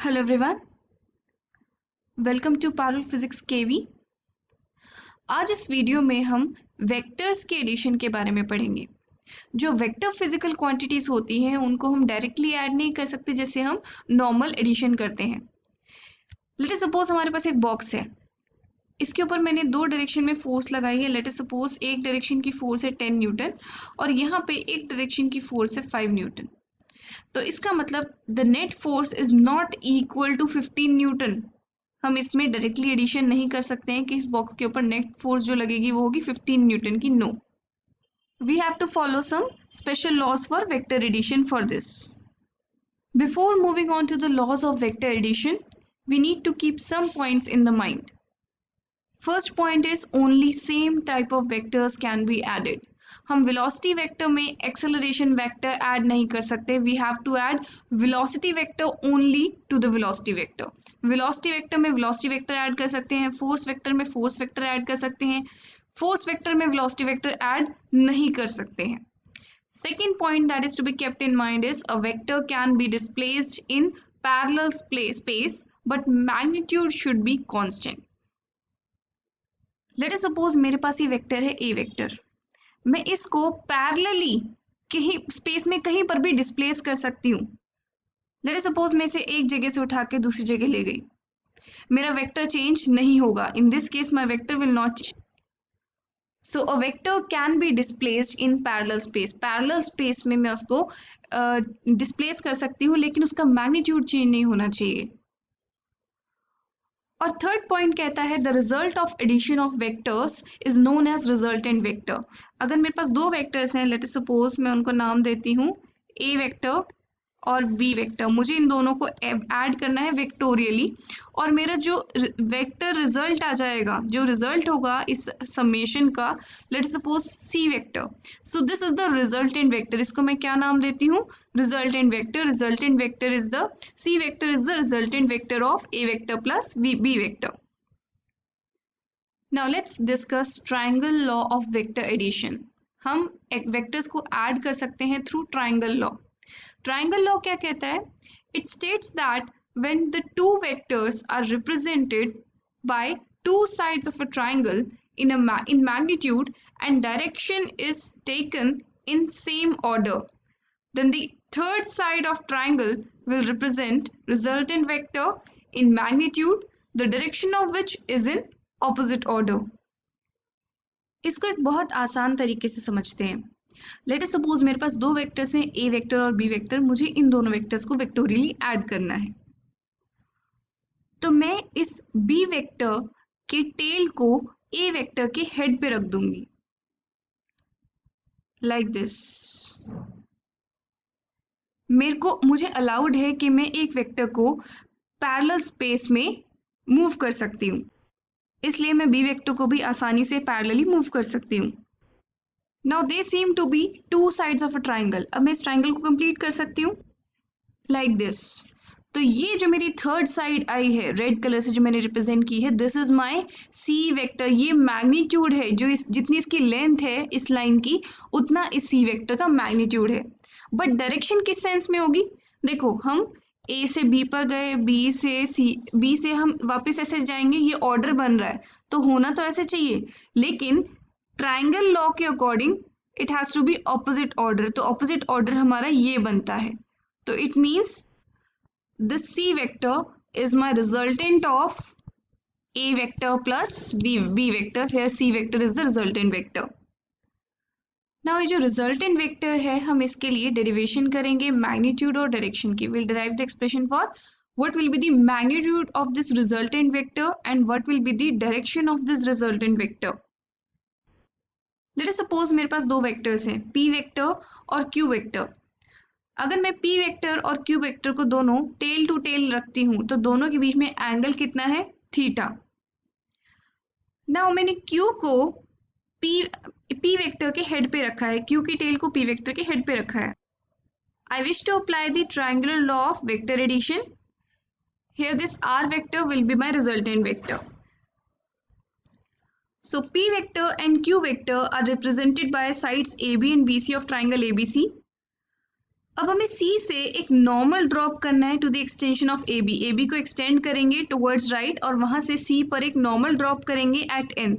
Hello everyone, welcome to Parul physics KV. आज इस video में हम वेक्टर्स के एडिशन के बारे में पढ़ेंगे। जो वेक्टर फिजिकल क्वांटिटीज होती हैं उनको हम डायरेक्टली ऐड नहीं कर सकते जैसे हम नॉर्मल एडिशन करते हैं। लेट अस सपोज हमारे पास एक बॉक्स है, इसके ऊपर मैंने दो डायरेक्शन में फोर्स लगाई है। लेट अस सपोज एक डायरेक्शन की फोर्स है 10 न्यूटन और यहाँ पे एक डायरेक्शन की फोर्स है 5 न्यूटन। तो इसका मतलब the net force is not equal to 15 newton. हम इसमें डायरेक्टली एडिशन नहीं कर सकते हैं कि इस बॉक्स के ऊपर नेट फोर्स जो लगेगी वो होगी 15 न्यूटन की। No, we have to follow some special laws for vector addition for this. Before moving on to the laws of vector addition, we need to keep some points in the mind. First point is only same type of vectors can be added. हम velocity vector में acceleration vector add नहीं कर सकते. We have to add velocity vector only to the velocity vector. Velocity vector में velocity vector add कर सकते हैं, force vector में force vector add कर सकते हैं, force vector में velocity vector add नहीं कर सकते हैं. Second point that is to be kept in mind is a vector can be displaced in parallel space but magnitude should be constant. Late us suppose मेरे पास ये vector है ए vector, मैं इसको parallelly कहीं स्पेस में कहीं पर भी डिस्प्लेस कर सकती हूँ। लेट अस सपोज मैं इसे एक जगह से उठा के दूसरी जगह ले गई, मेरा वेक्टर चेंज नहीं होगा। In this case my vector will not change. So a vector can be displaced in parallel space. Parallel space में मैं उसको डिस्प्लेस कर सकती हूँ लेकिन उसका मैग्नीट्यूड चेंज नहीं होना चाहिए। और थर्ड पॉइंट कहता है the result of addition of vectors is known as resultant vector. अगर मेरे पास दो वेक्टर्स हैं, लेट अस सपोज मैं उनको नाम देती हूँ ए वेक्टर और बी वेक्टर, मुझे इन दोनों को ऐड करना है वेक्टोरियली और मेरा जो वेक्टर रिजल्ट आ जाएगा, जो रिजल्ट होगा इस समेशन का, let suppose C vector. So this is the resultant vector. इसको मैं क्या नाम देती हूँ? Resultant vector. Resultant vector is the C vector is the resultant vector of A vector plus B vector. Now let's discuss triangle law of vector addition. हम vectors को add कर सकते हैं through triangle law. Triangle law क्या कहता है? It states that when the two vectors are represented by two sides of a triangle in magnitude and direction is taken in same order, then the third side of triangle will represent resultant vector in magnitude, the direction of which is in opposite order. इसको एक बहुत आसान तरीके से समझते हैं। Late us suppose मेरे पास दो वेक्टर्स हैं ए वेक्टर और बी वेक्टर, मुझे इन दोनों वेक्टर्स को वेक्टोरियली ऐड करना है। तो मैं इस बी वेक्टर के टेल को ए वेक्टर के हेड पे रख दूंगी लाइक दिस। मुझे अलाउड है कि मैं एक वेक्टर को पैरेलल स्पेस में मूव कर सकती हूँ, इसलिए मैं बी वेक्टर को भी आसानी से पैरेलली मूव कर सकती हूँ। Now they seem to be two sides of a triangle. अब मैं इस ट्राइंगल को कंप्लीट कर सकती हूँ like this. तो ये जो मेरी थर्ड साइड आई है रेड कलर से जो मैंने रिप्रेजेंट की है, this is my C vector. ये मैग्नीट्यूड है, जो जितनी इसकी लेंथ है इस लाइन की उतना इस सी वेक्टर का मैग्नीट्यूड है। बट डायरेक्शन किस सेंस में होगी? देखो, हम ए से बी पर गए, बी से हम वापस ऐसे जाएंगे, ये ऑर्डर बन रहा है तो होना तो ऐसे चाहिए, लेकिन ट्राइंगल लॉ के according it has to be opposite order. तो ऑपोजिट ऑर्डर हमारा ये बनता है। तो it means the C vector is my resultant of A vector plus B vector. Here C vector is the resultant vector. Now ये जो resultant vector है, हम इसके लिए डेरिवेशन करेंगे मैग्नीट्यूड और डायरेक्शन की। Will derive the expression for what will be the magnitude of this resultant vector and what will be the direction of this resultant vector. Late us suppose मेरे पास दो vectors हैं p vector और q vector. अगर मैं p vector और q vector को दोनों tell to tell रखती हूँ तो दोनों के बीच में एंगल कितना है? थीटा। नाउ मैंने q को p वेक्टर के हेड पे रखा है, q की टेल को p वेक्टर के हेड पे रखा है। I wish to apply the triangular law of vector addition. Here this r vector will be my resultant vector. So P vector and Q vector are represented by sides AB and BC of triangle ABC. अब हमें C से एक normal drop करना है to the extension of AB। AB को extend करेंगे towards right और वहां से C पर एक नॉर्मल ड्रॉप करेंगे at N।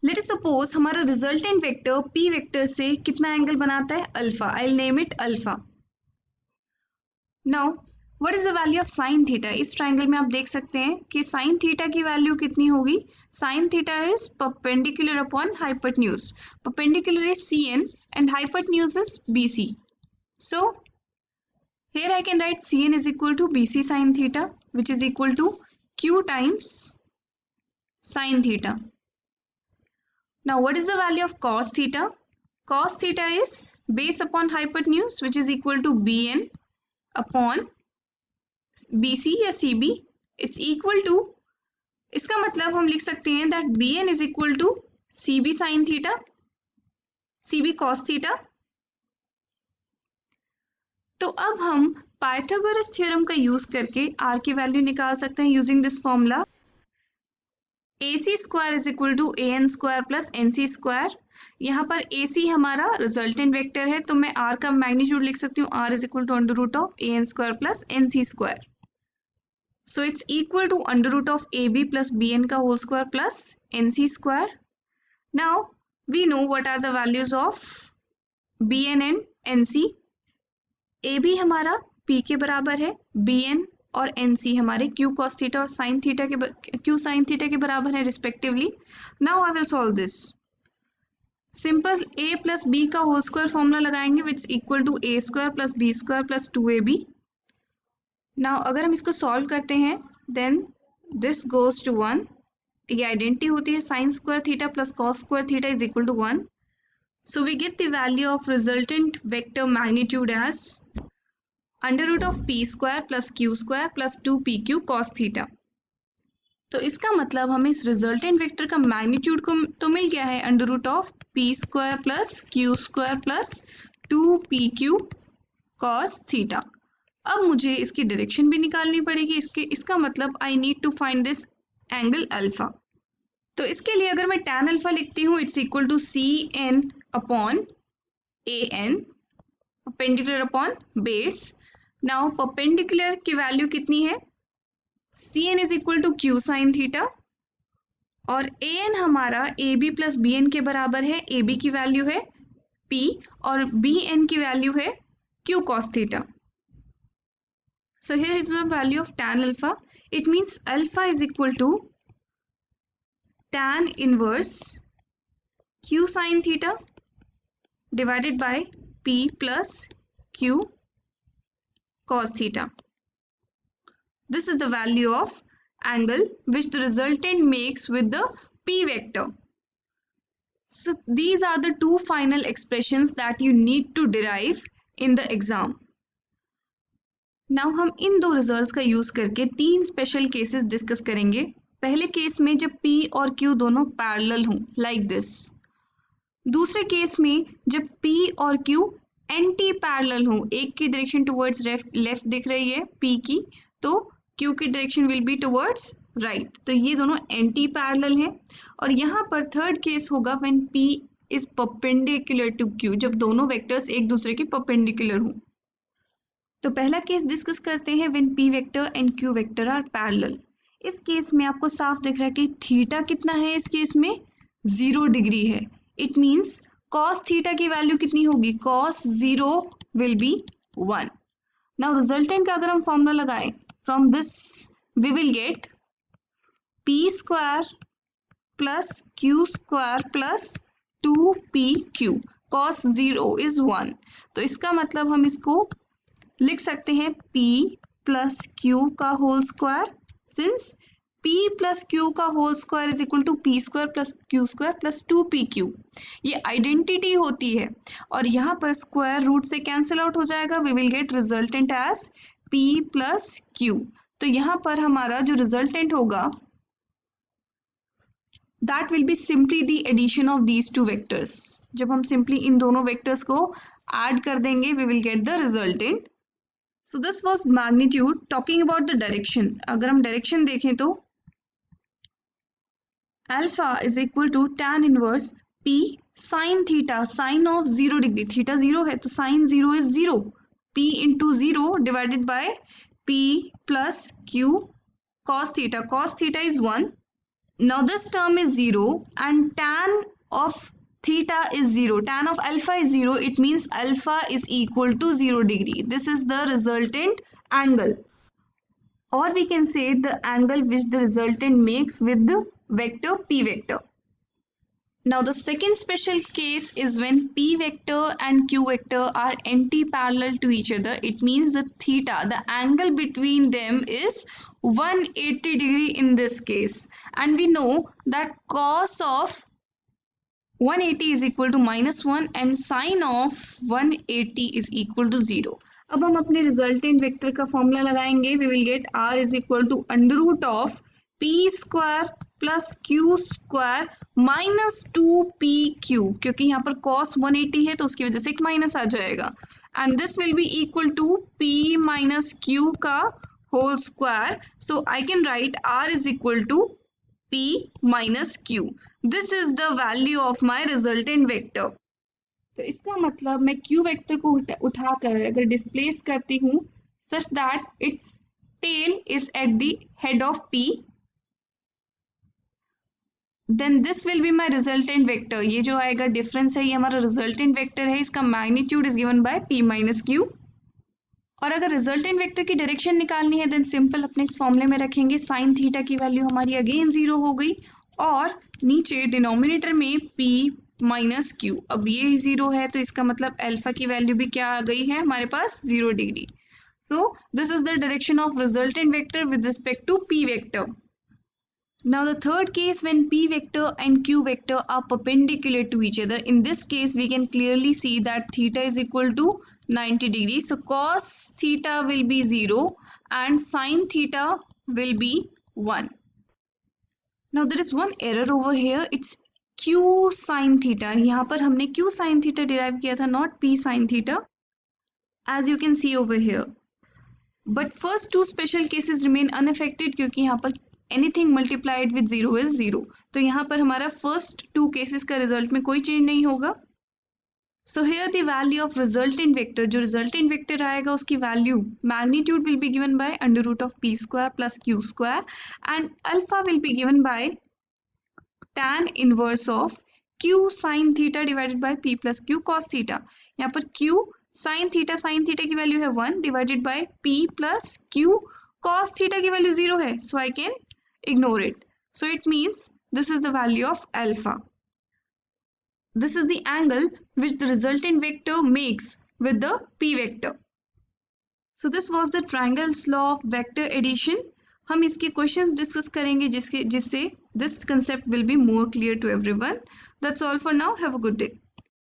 Let us suppose हमारा रिजल्टेंट वेक्टर P वेक्टर से कितना एंगल बनाता है? Alpha. I will name it alpha. Now what is the value of sine theta? इस ट्राइंगल में आप देख सकते हैं कि साइन थीटा की वैल्यू कितनी होगी? Sine theta is perpendicular upon hypotenuse. Perpendicular is CN and hypotenuse is BC. So here I can write CN is equal to BC sin theta, which is equal to Q times sin theta. Now what is the value of cos theta? Cos theta is base upon hypotenuse, which is equal to BN upon BC या CB. It's equal to, इसका मतलब हम लिख सकते हैं that BN is equal to CB sin theta, CB cos theta. तो अब हम पाइथागोरस थ्योरम का यूज करके R की वैल्यू निकाल सकते हैं using this formula. AC square is equal to AN square plus NC square. यहाँ पर AC हमारा रिजल्टेंट वेक्टर है तो मैं R का मैग्नीट्यूड लिख सकती हूँ, R is equal to under root of AN square plus NC square. So it's equal to under root of AB plus BN का whole square plus NC square. Now we know what are the values of BN and NC। AB हमारा P के बराबर है, BN और NC हमारे Q cos theta और sin theta के Q sin theta के बराबर है respectively. Now I will solve this. Simple A plus B का होल स्क्वायर फॉर्मूला लगाएंगे which equal to A square plus B square plus 2AB। नाउ अगर हम इसको सॉल्व करते हैं देन दिस गोज टू 1। ये आइडेंटिटी होती है sin square theta plus cos square theta is equal to 1। So we get the value of resultant vector magnitude as under root of P square plus Q square plus 2PQ cos theta। तो इसका मतलब हमें इस resultant vector का magnitude को तो मिल गया है under root of P square plus Q square plus 2PQ cos theta. अब मुझे इसकी डायरेक्शन भी निकालनी पड़ेगी। इसका मतलब I need to find this angle alpha. तो इसके लिए अगर मैं tan अल्फा लिखती हूँ it's equal to CN upon AN perpendicular upon base. Now perpendicular की वैल्यू कितनी है? CN is equal to Q sine theta और AN हमारा AB प्लस BN के बराबर है। AB की वैल्यू है P और BN की वैल्यू है Q cos theta. So here is the value of tan alpha. It means alpha is equal to tan inverse Q sin theta divided by P plus Q cos theta. This is the value of angle which the resultant makes with the P vector. So these are the two final expressions that you need to derive in the exam. Now हम इन दो results का use करके तीन special cases discuss करेंगे। पहले case में जब P और Q दोनों पैरेलल हों लाइक दिस। दूसरे केस में जब P और Q एंटी पैरेलल हों, एक की डायरेक्शन टुवर्ड्स लेफ्ट दिख रही है P की तो Q की direction will be towards right. तो ये दोनों एंटी पैरेलल हैं। और यहाँ पर थर्ड केस होगा when P is perpendicular to Q, जब दोनों वेक्टर्स एक दूसरे के परपेंडिकुलर हों। तो पहला केस डिस्कस करते हैं when P vector and Q vector are parallel. इस केस में आपको साफ दिख रहा है कि थीटा कितना है, इस केस में 0 डिग्री है। इट मीन्स cos थीटा की वैल्यू कितनी होगी? cos 0 will be 1। Now resultant का अगर हम फॉर्मूला लगाएं from this we will get P square plus Q square plus 2PQ। cos 0 is 1। तो इसका मतलब हम इसको लिख सकते हैं P प्लस Q का whole square, since P plus Q का whole square is equal to P square plus Q square plus 2PQ। ये आइडेंटिटी होती है और यहाँ पर स्क्वायर रूट से कैंसिल आउट हो जाएगा। We will get resultant as P plus Q। तो यहाँ पर हमारा जो रिजल्टेंट होगा that will be simply the addition of these two vectors. जब हम सिंपली इन दोनों वेक्टर्स को ऐड कर देंगे we will get the resultant. So this was magnitude. Talking about the direction, अगर हम डायरेक्शन देखें तो alpha is equal to tan inverse P sine theta, sine of 0 degree, theta 0 है तो sine 0 is 0, p into 0 divided by p plus q cos theta is 1. Now this term is 0 and tan of theta is 0, tan of alpha is 0, it means alpha is equal to 0 degree. This is the resultant angle, or we can say the angle which the resultant makes with the vector p vector. Now the second special case is when p vector and q vector are anti-parallel to each other. It means the theta, the angle between them is 180 degree in this case, and we know that cos of 180 is equal to -1 and sin of 180 is equal to 0. अब हम अपने resultant vector का formula लगाएंगे. We will get r is equal to under root of p square plus q square minus 2pq, क्योंकि यहाँ पर cos 180 है तो उसकी वजह से एक माइनस आ जाएगा. And this will be equal to p minus q का whole square. So I can write r is equal to p minus q. This is the value of my resultant vector. तो इसका मतलब मैं q vector को उठाकर अगर displace करती हूँ such that its tail is at the head of p, then this will be my resultant vector. ये जो आएगा डिफरेंस है ये हमारा resultant vector है, इसका magnitude is given by p minus q. और अगर रिजल्टेंट वेक्टर की डायरेक्शन निकालनी है देन सिंपल अपने इस फॉर्मूले में रखेंगे. साइन थीटा की वैल्यू हमारी अगेन 0 हो गई और नीचे डिनोमिनेटर में p माइनस q. अब ये 0 है तो इसका मतलब अल्फा की वैल्यू भी क्या आ गई है हमारे पास 0 degree. So this is the direction of resultant vector with respect to p vector. Now the third case when p vector and q vector are perpendicular to each other. In this case we can clearly see that theta is equal to 90 degrees. So cos theta will be 0 and sin theta will be 1. Now there is one error over here. It's q sin theta. यहाँ पर हमने q sin theta derive किया था, not p sin theta, as you can see over here. But first two special cases remain unaffected क्योंकि यहाँ पर anything multiplied with 0 is 0. तो यहाँ पर हमारा first two cases का result में कोई change नहीं होगा. So here the value of resultant vector, जो resultant vector आएगा उसकी value magnitude will be given by under root of p square plus q square and alpha will be given by tan inverse of q sin theta divided by p plus q cos theta. यहाँ पर q sin theta की value है 1 divided by p plus q cos theta की value 0 है, so I can ignore it. So it means this is the value of alpha. This is the angle which the resultant vector makes with the p vector. So this was the Triangle's law of vector addition. हम इसके questions discuss करेंगे जिससे this concept will be more clear to everyone. That's all for now. Have a good day.